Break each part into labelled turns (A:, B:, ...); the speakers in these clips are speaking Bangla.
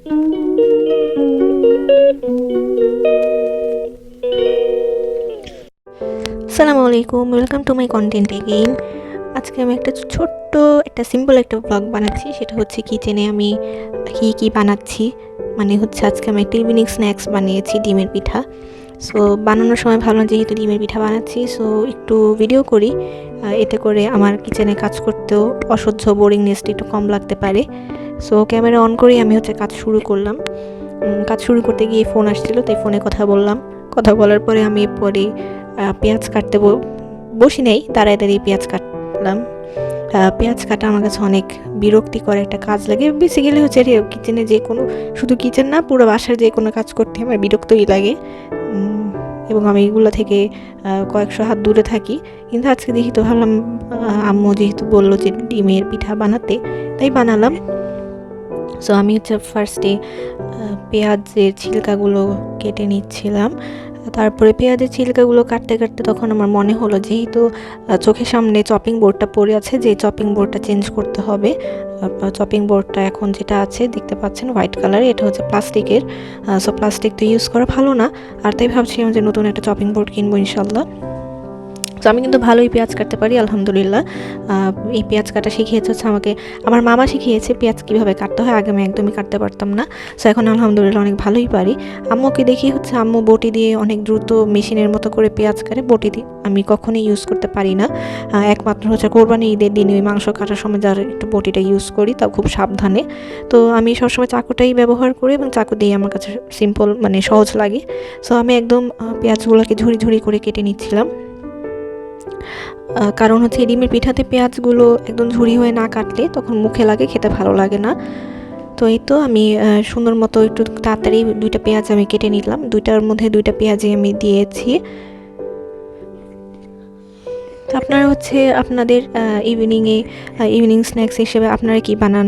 A: আসসালামু আলাইকুম, welcome to my content again. আজকে আমি একটা ছোট্ট সিম্পল একটা ব্লগ বানাচ্ছি। সেটা হচ্ছে কিচেনে আমি কি বানাচ্ছি। মানে হচ্ছে আজকে আমি একটা ইভিনিং স্ন্যাক্স বানিয়েছি, ডিমের পিঠা। সো বানানোর সময় ভাবলাম যেহেতু ডিমের পিঠা বানাচ্ছি, সো একটু ভিডিও করি। এতে করে আমার কিচেনে কাজ করতেও অসহ্য বোরিংনেসটা একটু কম লাগতে পারে। সো ক্যামেরা অন করেই আমি হচ্ছে কাজ শুরু করলাম। কাজ শুরু করতে গিয়ে ফোন আসছিলো, তাই ফোনে কথা বললাম। কথা বলার পরে আমি পরে পেঁয়াজ কাটতে বসি নেই, দাঁড়িয়ে পেঁয়াজ কাটলাম। পেঁয়াজ কাটা আমার কাছে অনেক বিরক্তিকর একটা কাজ লাগে। বেসিক্যালি হচ্ছে কিচেনে যে কোনো, শুধু কিচেন না, পুরো বাসার যে কোনো কাজ করতে আমার বিরক্তই লাগে। এবং আমি এগুলো থেকে কয়েকশো হাত দূরে থাকি। কিন্তু আজকে দেখি তো ভাবলাম, আম্মু যেহেতু বললো যে ডিমের পিঠা বানাতে, তাই বানালাম। সো আমি হচ্ছে ফার্স্টে পেঁয়াজের ছিলকাগুলো কেটে নিচ্ছিলাম। তারপরে পেঁয়াজের ছিলকাগুলো কাটতে কাটতে তখন আমার মনে হলো, যেহেতু চোখের সামনে চপিং বোর্ডটা পড়ে আছে, যে চপিং বোর্ডটা চেঞ্জ করতে হবে। চপিং বোর্ডটা এখন যেটা আছে দেখতে পাচ্ছেন হোয়াইট কালারে, এটা হচ্ছে প্লাস্টিকের। সো প্লাস্টিক তো ইউজ করা ভালো না, আর তাই ভাবছিলাম যে নতুন একটা চপিং বোর্ড কিনবো ইনশাল্লাহ। তো আমি কিন্তু ভালোই পেঁয়াজ কাটতে পারি আলহামদুলিল্লাহ। এই পেঁয়াজ কাটা শিখিয়েছে হচ্ছে আমাকে আমার মামা, শিখিয়েছে পেঁয়াজ কীভাবে কাটতে হয়। আগে আমি একদমই কাটতে পারতাম না। সো এখন আলহামদুলিল্লাহ অনেক ভালোই পারি। আম্মুকে দেখি হচ্ছে আম্মু বটি দিয়ে অনেক দ্রুত মেশিনের মতো করে পেঁয়াজ কাটে। বটি দিয়ে আমি কখনোই ইউজ করতে পারি না। একমাত্র হচ্ছে কোরবানি ঈদের দিন ওই মাংস কাটার সময় যার একটু বটিটা ইউজ করি, তাও খুব সাবধানে। তো আমি সবসময় চাকুটাই ব্যবহার করি, এবং চাকু দিয়ে আমার কাছে সিম্পল, মানে সহজ লাগে। সো আমি একদম পেঁয়াজগুলোকে ঝুড়ি ঝুড়ি করে কেটে নিচ্ছিলাম। কারণ হচ্ছে ডিমের পিঠাতে পেঁয়াজগুলো একদম ঝুরি হয়ে না কাটলে তখন মুখে লাগে, খেতে ভালো লাগে না। তো এই তো আমি সুন্দর মতো একটু তাড়াতাড়ি দুইটা পেঁয়াজ আমি কেটে নিলাম। দুইটার মধ্যে দুইটা পেঁয়াজই আমি দিয়েছি। তো আপনারা হচ্ছে আপনাদের ইভিনিং স্ন্যাক্স হিসেবে আপনারা কি বানান,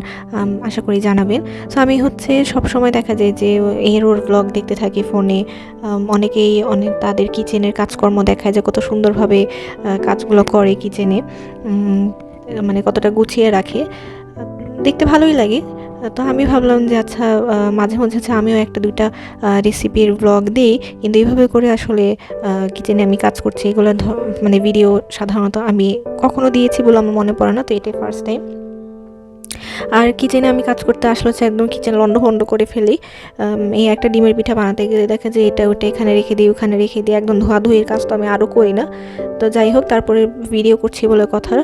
A: আশা করি জানাবেন। সো আমি হচ্ছে সবসময় দেখা যায় যে ওর ব্লগ দেখতে থাকি ফোনে। অনেকেই তাদের কিচেনের কাজকর্ম দেখায় যে কত সুন্দরভাবে কাজগুলো করে কিচেনে, মানে কতটা গুছিয়ে রাখে, দেখতে ভালোই লাগে। তো আমি ভাবলাম যে আচ্ছা, মাঝে মাঝে হচ্ছে আমিও একটা দুইটা রেসিপির ব্লগ দিই, কিন্তু এইভাবে করে আসলে কিচেনে আমি কাজ করছি এগুলো মানে ভিডিও সাধারণত আমি কখনো দিয়েছি বলে আমার মনে পড়ে না, তো এটাই ফার্স্ট টাইম। আর কিচেনে আমি কাজ করতে আসলে হচ্ছে একদম কিচেন লন্ডভন্ড করে ফেলি। এই একটা ডিমের পিঠা বানাতে গেলে দেখা যায় এটা ওটা এখানে রেখে দিই, ওখানে রেখে দিই, একদম ধোয়াধুয়ির কাজ তো আমি আরও করি না। তো যাই হোক, তারপরে ভিডিও করছি বলে কথা,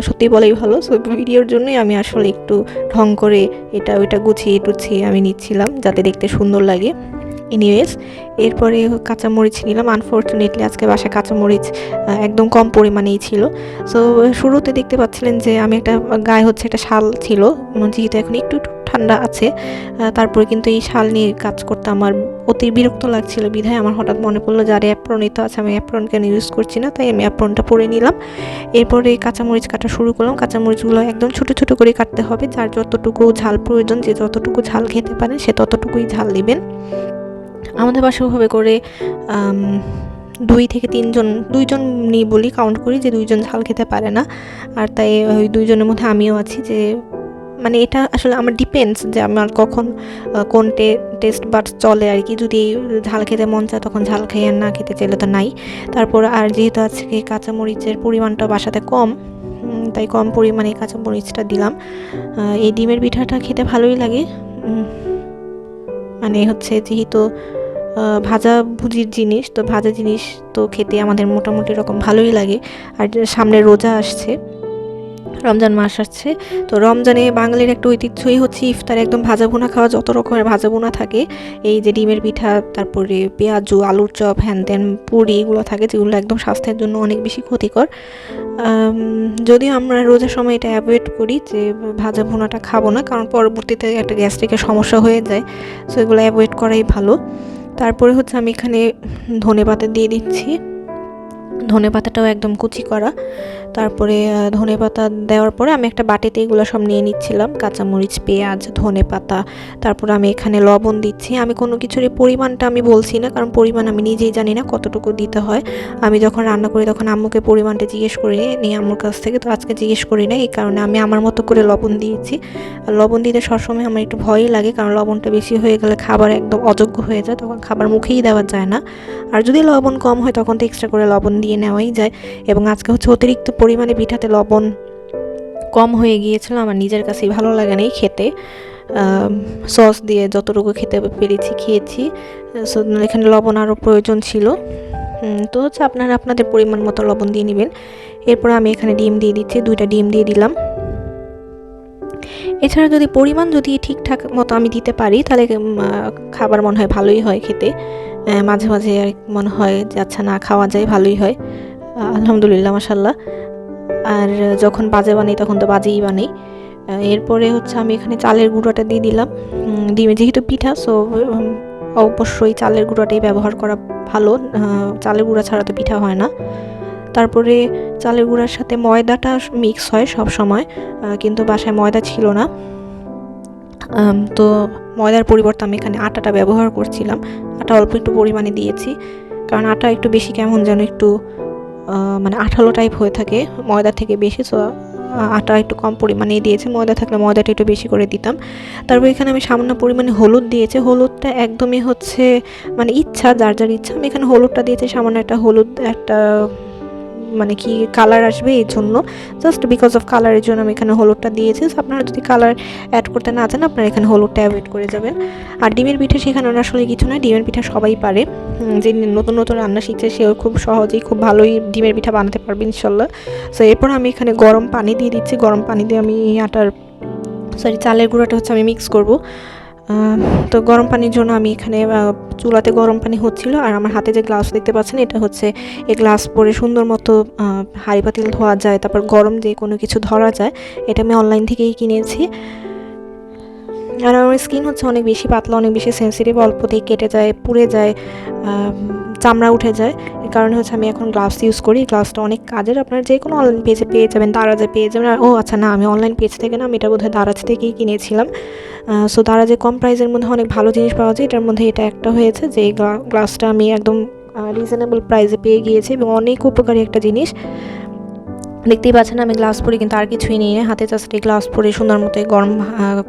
A: সত্যি বলেই ভালো। সো ভিডিওর জন্যই আমি আসলে একটু ঢং করে এটা ওইটা গুছিয়ে টুছিয়ে আমি নিচ্ছিলাম, যাতে দেখতে সুন্দর লাগে। এনিওয়েজ, এরপরে কাঁচামরিচ নিলাম। আনফর্চুনেটলি আজকে বাসায় কাঁচামরিচ একদম কম পরিমাণেই ছিল। সো শুরুতে দেখতে পাচ্ছিলেন যে আমি একটা গায়ে হচ্ছে একটা শাল ছিল, যেহেতু এখন একটু একটু ঠান্ডা আছে। তারপরে কিন্তু এই শাল নিয়ে কাজ করতে আমার অতি বিরক্ত লাগছিল, বিধায় আমার হঠাৎ মনে পড়লো যে আরে অ্যাপ্রনই তো আছে, আমি অ্যাপ্রন কেন ইউজ করছি না, তাই আমি অ্যাপ্রনটা পরে নিলাম। এরপরে কাঁচামরিচ কাটা শুরু করলাম। কাঁচামরিচগুলো একদম ছোটো ছোটো করে কাটতে হবে, যার যতটুকু ঝাল প্রয়োজন, যে যতটুকু ঝাল খেতে পারেন সে ততটুকুই ঝাল দিবেন। আমাদের বাসায় ওভাবে করে 2 থেকে 3 জন, 2 জন নিয়ে বলি, কাউন্ট করি যে 2 জন ঝাল খেতে পারে না। আর তাই ওই 2 জনের মধ্যে আমিও আছি। যে মানে এটা আসলে আমার ডিপেন্ডস যে আমার কখন কোন টেস্ট বাডস চলে আর কি। যদি ঝাল খেতে মন চায় তখন ঝাল খাই, আর না খেতে চাইলে তো নাই। তারপর আর যেহেতু আজকে কাঁচামরিচের পরিমাণটা বাসাতে কম, তাই কম পরিমাণে কাঁচামরিচটা দিলাম। এই ডিমের পিঠাটা খেতে ভালোই লাগে। মানে হচ্ছে যেহেতু ভাজা ভুজির জিনিস, তো ভাজা জিনিস তো খেতে আমাদের মোটামুটি রকম ভালোই লাগে। আর সামনে রোজা আসছে, রমজান মাস আসছে। তো রমজানে বাঙালির একটা ঐতিহ্যই হচ্ছে ইফতারে একদম ভাজা ভুনা খাওয়া। যত রকমের ভাজা ভুনা থাকে, এই যে ডিমের পিঠা, তারপরে পেঁয়াজু, আলুর চপ, হ্যান ত্যান পুরি, এগুলো থাকে যেগুলো একদম স্বাস্থ্যের জন্য অনেক বেশি ক্ষতিকর। যদিও আমরা রোজার সময় এটা অ্যাভয়েড করি যে ভাজা ভুনাটা খাবো না, কারণ পরবর্তীতে একটা গ্যাস্ট্রিকের সমস্যা হয়ে যায়। সো এগুলো অ্যাভয়েড করাই ভালো। তারপরে হচ্ছে আমি এখানে ধনেপাতা দিয়ে দিচ্ছি। ধনেপাতাটাও একদম কুচি করা। তারপরে ধনেপাতা দেওয়ার পরে আমি একটা বাটিতে এগুলো সব নিয়ে নিচ্ছিলাম, কাঁচামরিচ, পেঁয়াজ, ধনেপাতা। তারপরে আমি এখানে লবণ দিচ্ছি। আমি কোনো কিছুরই পরিমাণটা আমি বলছি না, কারণ পরিমাণ আমি নিজেই জানি না কতটুকু দিতে হয়। আমি যখন রান্না করি তখন আম্মুকে পরিমাণটা জিজ্ঞেস করি নিই আম্মুর কাছ থেকে, তো আজকে জিজ্ঞেস করি না, এই কারণে আমি আমার মতো করে লবণ দিয়েছি। আর লবণ দিতে সবসময় আমার একটু ভয়ই লাগে, কারণ লবণটা বেশি হয়ে গেলে খাবার একদম অযোগ্য হয়ে যায়, তখন খাবার মুখেই দেওয়া যায় না। আর যদি লবণ কম হয় তখন তো এক্সট্রা করে লবণ দিয়ে নেওয়াই যায়। এবং আজকে হচ্ছে অতিরিক্ত পরিমাণে পিঠাতে লবণ কম হয়ে গিয়েছিল, আমার নিজের কাছেই ভালো লাগে নাই খেতে। সস দিয়ে যতটুকু খেতে পেরেছি খেয়েছি। সো এখানে লবণ আরও প্রয়োজন ছিল। তো হচ্ছে আপনারা আপনাদের পরিমাণ মতো লবণ দিয়ে নেবেন। এরপর আমি এখানে ডিম দিয়ে দিচ্ছি, 2টা ডিম দিয়ে দিলাম। এছাড়া যদি পরিমাণ যদি ঠিকঠাক মতো আমি দিতে পারি তাহলে খাবার মনে হয় ভালোই হয় খেতে। মাঝে মাঝে মনে হয় যে আচ্ছা না, খাওয়া যায়, ভালোই হয়। আলহামদুলিল্লাহ, মাশাল্লাহ। আর যখন বাজে বানাই তখন তো বাজেই বানাই। এরপরে হচ্ছে আমি এখানে চালের গুঁড়োটা দিয়ে দিলাম। ডিমে যেহেতু পিঠা, সো অবশ্যই চালের গুঁড়োটাই ব্যবহার করা ভালো। চালের গুঁড়া ছাড়া তো পিঠা হয় না। তারপরে চালের গুঁড়ার সাথে ময়দাটা মিক্স হয় সব সময়, কিন্তু বাসায় ময়দা ছিল না। তো ময়দার পরিবর্তে আমি এখানে আটাটা ব্যবহার করছিলাম। আটা অল্প একটু পরিমাণে দিয়েছি, কারণ আটা একটু বেশি কেমন যেন একটু মানে আঠালো টাইপ হয়ে থাকে ময়দা থেকে বেশি। সো আটা একটু কম পরিমাণেই দিয়েছে, ময়দা থাকলে ময়দাটা একটু বেশি করে দিতাম। তারপর এখানে আমি সামান্য পরিমাণে হলুদ দিয়েছি। হলুদটা একদমই হচ্ছে মানে ইচ্ছা, যার যার ইচ্ছা। আমি এখানে হলুদটা দিয়েছি, সামান্য একটা হলুদ, একটা মানে কি কালার আসবে এই জন্য, জাস্ট বিকজ অফ কালারের জন্য আমি এখানে হলুদটা দিয়েছি। আপনারা যদি কালার অ্যাড করতে না চান, আপনারা এখানে হলুদটা অ্যাভয়েড করে যাবেন। আর ডিমের পিঠা শেখানোর আসলে কিছু নয়, ডিমের পিঠা সবাই পারে। যে নতুন নতুন রান্না শিখছে সেও খুব সহজেই খুব ভালোই ডিমের পিঠা বানাতে পারবে ইনশাল্লাহ। সো এরপর আমি এখানে গরম পানি দিয়ে দিচ্ছি। গরম পানি দিয়ে আমি চালের গুঁড়োটা হচ্ছে আমি মিক্স করব। তো গরম পানির জন্য আমি এখানে চুলাতে গরম পানি হচ্ছিল, আর আমার হাতে যে গ্লাস দেখতে পাচ্ছেন এটা হচ্ছে এই গ্লাস পরে সুন্দর মতো হাঁড়ি পাতিল ধোয়া যায়, তারপর গরম যে কোনো কিছু ধরা যায়। এটা আমি অনলাইন থেকেই কিনেছি। আর আমার স্কিন হচ্ছে অনেক বেশি পাতলা, অনেক বেশি সেন্সিটিভ, অল্পতেই কেটে যায়, পুড়ে যায়, চামড়া উঠে যায়। এই কারণে হচ্ছে আমি এখন গ্লাভস ইউজ করি। গ্লাভসটা অনেক কাজের, আপনারা যে কোনো অনলাইন পেজে পেয়ে যাবেন, দারাজে পেয়ে যাবেন। ও আচ্ছা না, আমি অনলাইন পেজ থেকে না, আমি এটা বোধহয় দারাজ থেকেই কিনেছিলাম। সো দারাজে কম প্রাইসের মধ্যে অনেক ভালো জিনিস পাওয়া যায়, এটার মধ্যে এটা একটা হয়েছে যে এই গ্লাভসটা আমি একদম রিজনেবল প্রাইসে পেয়ে গিয়েছি এবং অনেক উপকারী একটা জিনিস। দেখতেই পাচ্ছেন আমি গ্লাভস পরে কিন্তু আর কিছুই নেই, হাতে জাস্ট এই গ্লাভস পরে সুন্দর মতো গরম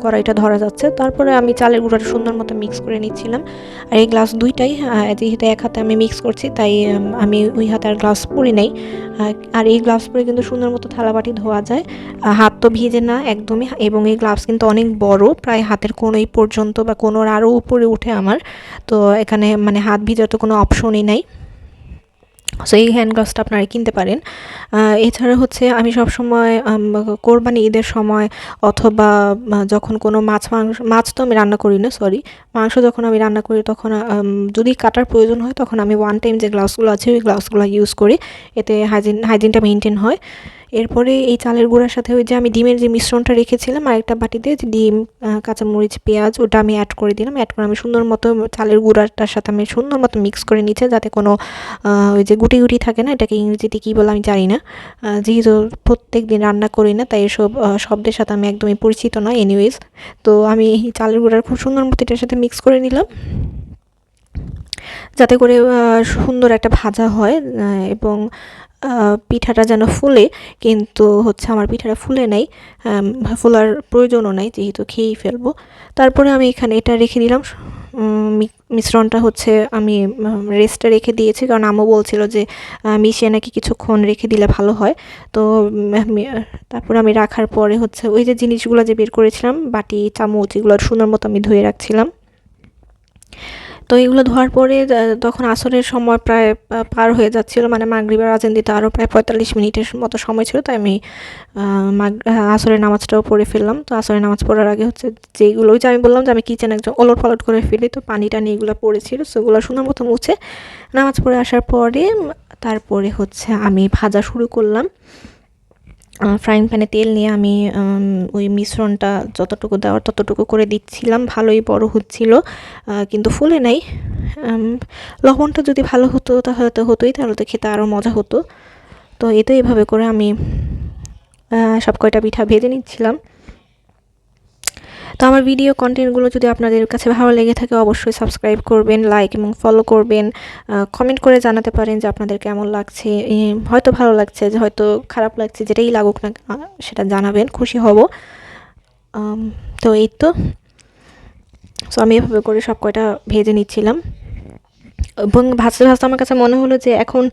A: কড়াইটা ধরা যাচ্ছে। তারপরে আমি চালের গুঁড়াটা সুন্দর মতো মিক্স করে নিচ্ছিলাম। আর এই গ্লাভস দুইটাই যেহেতু এক হাতে আমি মিক্স করছি, তাই আমি ওই হাতে আর গ্লাভস পরি নাই। আর এই গ্লাভস পরে কিন্তু সুন্দর মতো থালাবাটি ধোয়া যায়, হাত তো ভিজে না একদমই। এবং এই গ্লাভস কিন্তু অনেক বড়, প্রায় হাতের কোনোই পর্যন্ত বা কোনোর আরও উপরে উঠে আমার। তো এখানে মানে হাত ভিজার তো কোনো অপশনই নাই। সো এই হ্যান্ড গ্লাভসটা আপনারা কিনতে পারেন। এছাড়া হচ্ছে আমি সবসময় কোরবানি ঈদের সময় অথবা যখন কোনো মাছ তো আমি রান্না করি না, মাংস যখন আমি রান্না করি তখন যদি কাটার প্রয়োজন হয় তখন আমি ওয়ান টাইম যে গ্লাভসগুলো আছে ওই গ্লাভসগুলো ইউজ করি, এতে হাইজিনটা মেনটেন হয়। এরপরে এই চালের গুঁড়ার সাথে ওই যে আমি ডিমের যে মিশ্রণটা রেখেছিলাম আর একটা বাটিতে, যে ডিম, কাঁচামরিচ, পেঁয়াজ, ওটা আমি অ্যাড করে দিলাম। অ্যাড করে আমি সুন্দর মতো চালের গুঁড়াটার সাথে আমি সুন্দর মতো মিক্স করে নিচ্ছে, যাতে কোনো ওই যে গুটি গুটি থাকে না, এটাকে ইংরেজিতে কী বলে আমি জানি না। যেহেতু প্রত্যেক দিন রান্না করি না, তাই এসব শব্দের সাথে আমি একদমই পরিচিত নয়। এনিওয়েজ, তো আমি এই চালের গুঁড়ার খুব সুন্দর মতো এটার সাথে মিক্স করে নিলাম, যাতে করে সুন্দর একটা ভাজা হয় এবং পিঠাটা যেন ফুলে। কিন্তু হচ্ছে আমার পিঠাটা ফুলে নাই, ফোলার প্রয়োজনও নাই, যেহেতু খেয়েই ফেলবো। তারপরে আমি এখানে এটা রেখে দিলাম। মিশ্রণটা হচ্ছে আমি রেস্টে রেখে দিয়েছি, কারণ আম্মু বলছিল যে মিশিয়ে নাকি কিছুক্ষণ রেখে দিলে ভালো হয়। তো তারপরে আমি রাখার পরে হচ্ছে ওই যে জিনিসগুলো যে বের করেছিলাম, বাটি, চামচ, এগুলো সুন্দর মতো আমি ধুয়ে রাখছিলাম। তো এগুলো ধোয়ার পরে তখন আসরের সময় প্রায় পার হয়ে যাচ্ছিলো, মানে মাগরিবের আজান দিতে আরও প্রায় 45 মিনিটের মতো সময় ছিল, তাই আমি আসরের নামাজটাও পড়ে ফেললাম। তো আসরের নামাজ পড়ার আগে হচ্ছে যেগুলো, ওই যে আমি বললাম যে আমি কিচেন একদম ওলট পালট করে ফেলি, তো পানি টানি এগুলো পড়েছিল, সেগুলো সুন্দর মতো মুছে নামাজ পড়ে আসার পরে তারপরে হচ্ছে আমি ভাজা শুরু করলাম। ফ্রাইং প্যানে তেল নিয়ে আমি ওই মিশ্রণটা যতটুকু দেওয়ার ততটুকু করে দিচ্ছিলাম। ভালোই বড় হচ্ছিল, কিন্তু ফুলে নাই। লবণটা যদি ভালো হতো তাহলে তো হতোই, তাহলে তো খেতে আরও মজা হতো। তো এই তো এইভাবে করে আমি সব কয়টা পিঠা ভেজে নিচ্ছিলাম। তো আমার ভিডিও কন্টেন্টগুলো যদি আপনাদের কাছে ভালো লেগে থাকে অবশ্যই সাবস্ক্রাইব করবেন, লাইক এবং ফলো করবেন, কমেন্ট করে জানাতে পারেন যে আপনাদের কেমন লাগছে। হয়তো ভালো লাগছে, যে হয়তো খারাপ লাগছে, যেটাই লাগুক না সেটা জানাবেন, খুশি হব। তো এই তো, সো আমি এভাবে করে সব কয়টা ভেজে নিচ্ছিলাম এবং ভাজতে ভাজতে আমার কাছে মনে হলো যে এখন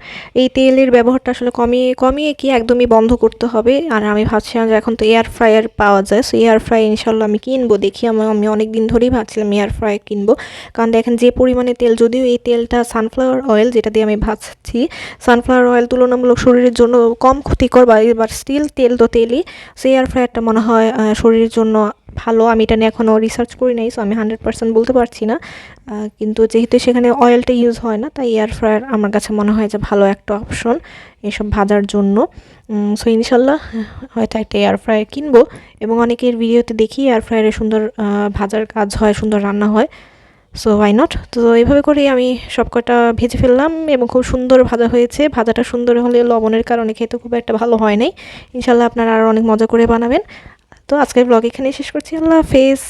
A: এই তেলের ব্যবহারটা আসলে কমিয়ে কমিয়ে কি একদমই বন্ধ করতে হবে। আর আমি ভাবছিলাম যে এখন তো এয়ার ফ্রায়ার পাওয়া যায়, সো এয়ার ফ্রাই ইনশাল্লাহ আমি কিনবো। দেখি আমি অনেক দিন ধরেই ভাবছিলাম এয়ার ফ্রাই কিনবো, কারণ দেখেন যে পরিমাণে তেল, যদিও এই তেলটা সানফ্লাওয়ার অয়েল যেটা দিয়ে আমি ভাজছি, সানফ্লাওয়ার অয়েল তুলনামূলক শরীরের জন্য কম ক্ষতিকর, বা স্টিল তেল তো তেলই। সো এয়ার ফ্রায়ারটা মনে হয় শরীরের জন্য ভালো। আমি এটা নিয়ে এখনও রিসার্চ করি নাই, সো আমি 100% বলতে পারছি না। কিন্তু যেহেতু সেখানে অয়েলটা ইউজ হয় না, তাই এয়ার ফ্রায়ার আমার কাছে মনে হয় যে ভালো একটা অপশন এসব ভাজার জন্য। সো ইনশাল্লাহ হয়তো একটা এয়ার ফ্রায়ার কিনবো। এবং অনেকের ভিডিওতে দেখি এয়ার ফ্রায়ারে সুন্দর ভাজার কাজ হয়, সুন্দর রান্না হয়। So why not. তো এইভাবে করেই আমি সবকটা ভেজে ফেললাম এবং খুব সুন্দর ভাজা হয়েছে। ভাজাটা সুন্দর হলে লবণের কারণে খেতে খুব একটা ভালো হয় নাই। ইনশাল্লাহ আপনারা আরও অনেক মজা করে বানাবেন। তো আজকের ব্লগ এখানেই শেষ করছি। আল্লাহ হাফেজ।